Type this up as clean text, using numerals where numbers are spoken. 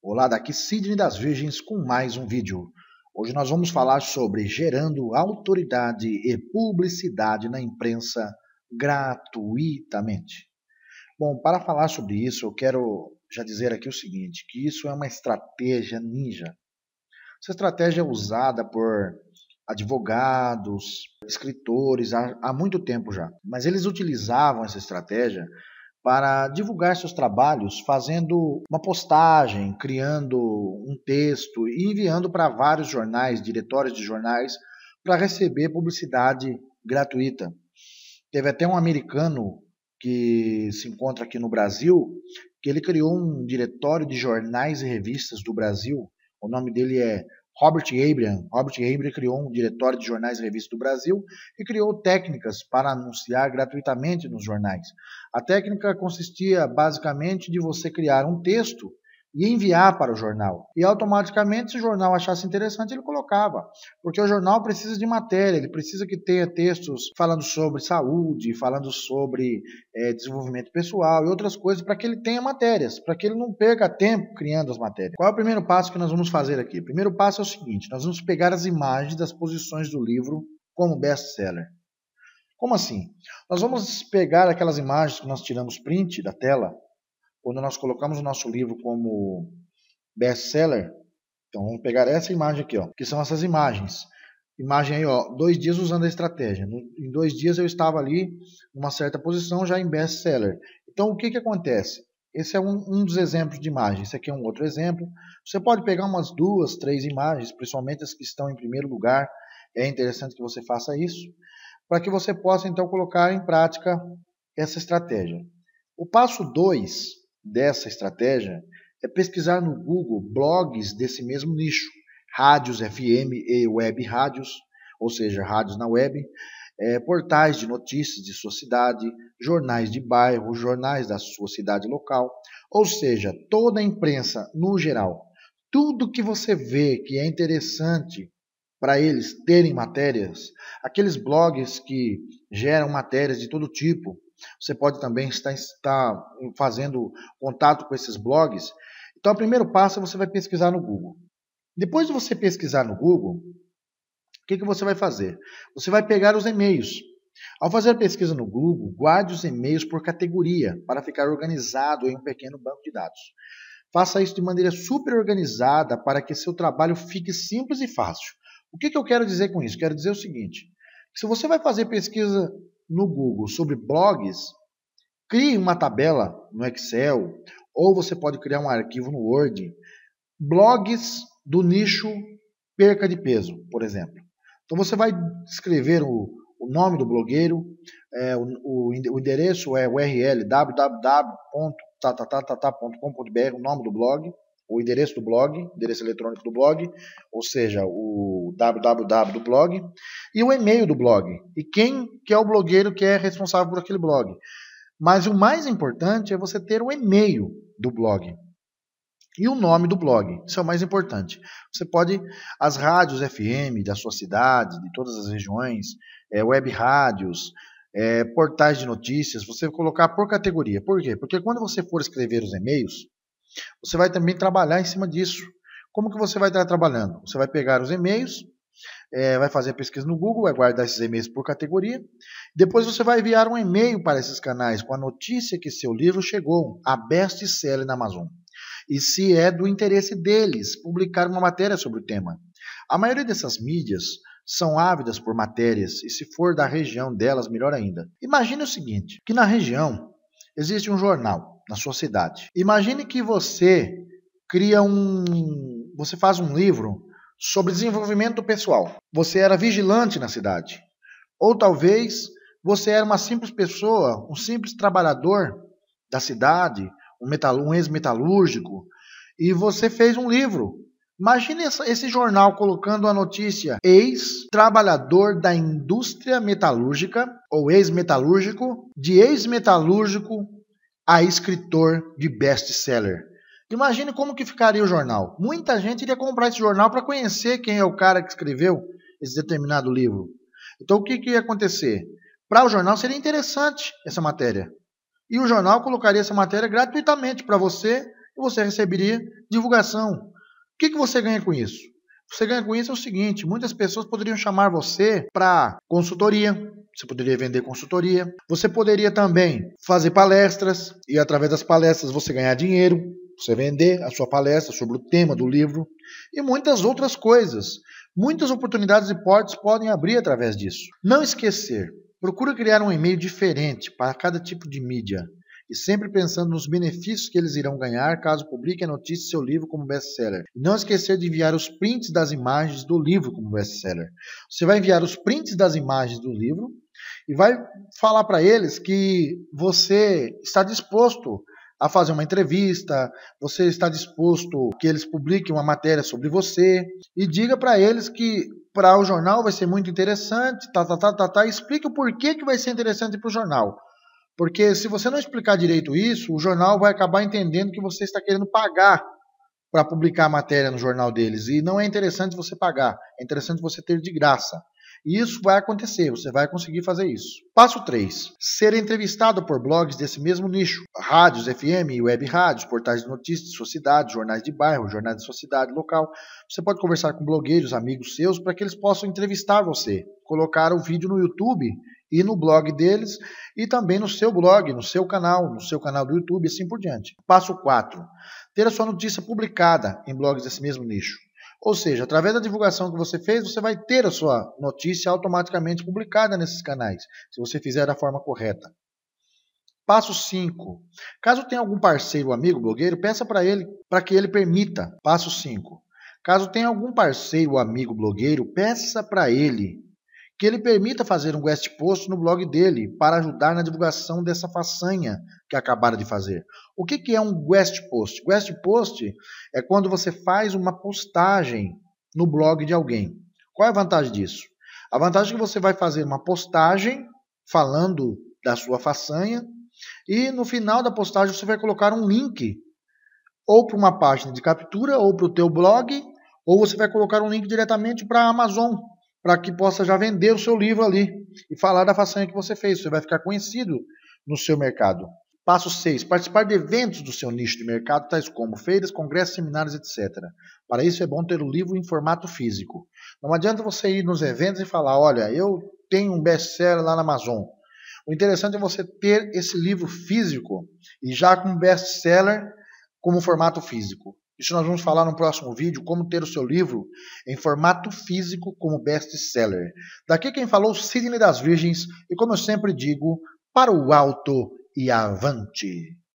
Olá, daqui Sidney das Virgens com mais um vídeo. Hoje nós vamos falar sobre gerando autoridade e publicidade na imprensa gratuitamente. Bom, para falar sobre isso, eu quero já dizer aqui o seguinte, que isso é uma estratégia ninja. Essa estratégia é usada por advogados, escritores há muito tempo já, mas eles utilizavam essa estratégia para divulgar seus trabalhos fazendo uma postagem, criando um texto e enviando para vários jornais, diretórios de jornais, para receber publicidade gratuita. Teve até um americano que se encontra aqui no Brasil, que ele criou um diretório de jornais e revistas do Brasil. O nome dele é Robert Abraham. Robert Abraham criou um diretório de jornais e revistas do Brasil e criou técnicas para anunciar gratuitamente nos jornais. A técnica consistia basicamente de você criar um texto e enviar para o jornal. E automaticamente, se o jornal achasse interessante, ele colocava. Porque o jornal precisa de matéria, ele precisa que tenha textos falando sobre saúde, falando sobre desenvolvimento pessoal e outras coisas, para que ele tenha matérias, para que ele não perca tempo criando as matérias. Qual é o primeiro passo que nós vamos fazer aqui? O primeiro passo é o seguinte, nós vamos pegar as imagens das posições do livro como best-seller. Como assim? Nós vamos pegar aquelas imagens que nós tiramos print da tela, quando nós colocamos o nosso livro como best-seller. Então vamos pegar essa imagem aqui, ó, que são essas imagens. Imagem aí, ó, 2 dias usando a estratégia. Em 2 dias eu estava ali numa certa posição já em best-seller. Então o que acontece? Esse é um dos exemplos de imagem. Esse aqui é um outro exemplo. Você pode pegar umas 2, 3 imagens, principalmente as que estão em primeiro lugar. É interessante que você faça isso, para que você possa então colocar em prática essa estratégia. O passo 2 dessa estratégia é pesquisar no Google blogs desse mesmo nicho, rádios FM e web rádios, ou seja, rádios na web, portais de notícias de sua cidade, jornais de bairro, jornais da sua cidade local, ou seja, toda a imprensa no geral. Tudo que você vê que é interessante para eles terem matérias, aqueles blogs que geram matérias de todo tipo, você pode também estar fazendo contato com esses blogs. Então, o primeiro passo é você vai pesquisar no Google. Depois de você pesquisar no Google, o que você vai fazer? Você vai pegar os e-mails. Ao fazer a pesquisa no Google, guarde os e-mails por categoria, para ficar organizado em um pequeno banco de dados. Faça isso de maneira super organizada para que seu trabalho fique simples e fácil. O que eu quero dizer com isso? Quero dizer o seguinte, se você vai fazer pesquisa no Google sobre blogs, crie uma tabela no Excel, ou você pode criar um arquivo no Word, blogs do nicho perca de peso, por exemplo. Então você vai escrever o nome do blogueiro, o endereço é URL www.com.br, o nome do blog, o endereço do blog, endereço eletrônico do blog, ou seja, o www do blog, e o e-mail do blog, e quem que é o blogueiro que é responsável por aquele blog. Mas o mais importante é você ter o e-mail do blog e o nome do blog, isso é o mais importante. Você pode, as rádios FM da sua cidade, de todas as regiões, web rádios, portais de notícias, você colocar por categoria. Por quê? Porque quando você for escrever os e-mails, você vai também trabalhar em cima disso. Como que você vai estar trabalhando? Você vai pegar os e-mails, vai fazer a pesquisa no Google, vai guardar esses e-mails por categoria. Depois você vai enviar um e-mail para esses canais com a notícia que seu livro chegou a best-seller na Amazon. E se é do interesse deles publicar uma matéria sobre o tema. A maioria dessas mídias são ávidas por matérias, e se for da região delas, melhor ainda. Imagine o seguinte, que na região existe um jornal na sua cidade. Imagine que você você faz um livro sobre desenvolvimento pessoal. Você era vigilante na cidade. Ou talvez você era uma simples pessoa, um simples trabalhador da cidade, um ex-metalúrgico, e você fez um livro. Imagine esse jornal colocando a notícia ex-trabalhador da indústria metalúrgica, ou ex-metalúrgico, de ex-metalúrgico a escritor de best-seller. Imagine como que ficaria o jornal. Muita gente iria comprar esse jornal para conhecer quem é o cara que escreveu esse determinado livro. Então o que ia acontecer? Para o jornal seria interessante essa matéria. E o jornal colocaria essa matéria gratuitamente para você e você receberia divulgação. O que você ganha com isso? Você ganha com isso é o seguinte, muitas pessoas poderiam chamar você para consultoria, você poderia vender consultoria, você poderia também fazer palestras e através das palestras você ganhar dinheiro, você vender a sua palestra sobre o tema do livro e muitas outras coisas. Muitas oportunidades e portas podem abrir através disso. Não esquecer, procure criar um e-mail diferente para cada tipo de mídia e sempre pensando nos benefícios que eles irão ganhar caso publique a notícia de seu livro como best-seller. E não esquecer de enviar os prints das imagens do livro como best-seller. Você vai enviar os prints das imagens do livro e vai falar para eles que você está disposto a fazer uma entrevista, você está disposto que eles publiquem uma matéria sobre você e diga para eles que para o jornal vai ser muito interessante, e explique o porquê que vai ser interessante para o jornal. Porque se você não explicar direito isso, o jornal vai acabar entendendo que você está querendo pagar para publicar a matéria no jornal deles. E não é interessante você pagar, é interessante você ter de graça. E isso vai acontecer, você vai conseguir fazer isso. Passo 3. Ser entrevistado por blogs desse mesmo nicho. Rádios FM e web rádios, portais de notícias de sua cidade, jornais de bairro, jornais de sua cidade local. Você pode conversar com blogueiros, amigos seus, para que eles possam entrevistar você. Colocar o vídeo no YouTube e no blog deles e também no seu blog, no seu canal do YouTube e assim por diante. Passo 4. Ter a sua notícia publicada em blogs desse mesmo nicho. Ou seja, através da divulgação que você fez, você vai ter a sua notícia automaticamente publicada nesses canais, se você fizer da forma correta. Passo 5. Caso tenha algum parceiro ou amigo blogueiro, peça para ele, para que ele permita. Passo 5. Caso tenha algum parceiro ou amigo blogueiro, peça para ele que ele permita fazer um guest post no blog dele para ajudar na divulgação dessa façanha que acabaram de fazer. O que é um guest post? Guest post é quando você faz uma postagem no blog de alguém. Qual é a vantagem disso? A vantagem é que você vai fazer uma postagem falando da sua façanha e no final da postagem você vai colocar um link ou para uma página de captura ou para o teu blog, ou você vai colocar um link diretamente para a Amazon, para que possa já vender o seu livro ali e falar da façanha que você fez. Você vai ficar conhecido no seu mercado. Passo 6. Participar de eventos do seu nicho de mercado, tais como feiras, congressos, seminários, etc. Para isso é bom ter o livro em formato físico. Não adianta você ir nos eventos e falar, olha, eu tenho um best-seller lá na Amazon. O interessante é você ter esse livro físico e já com best-seller como formato físico. Isso nós vamos falar no próximo vídeo, como ter o seu livro em formato físico como best-seller. Daqui quem falou, Sidney das Virgens, e como eu sempre digo, para o alto e avante.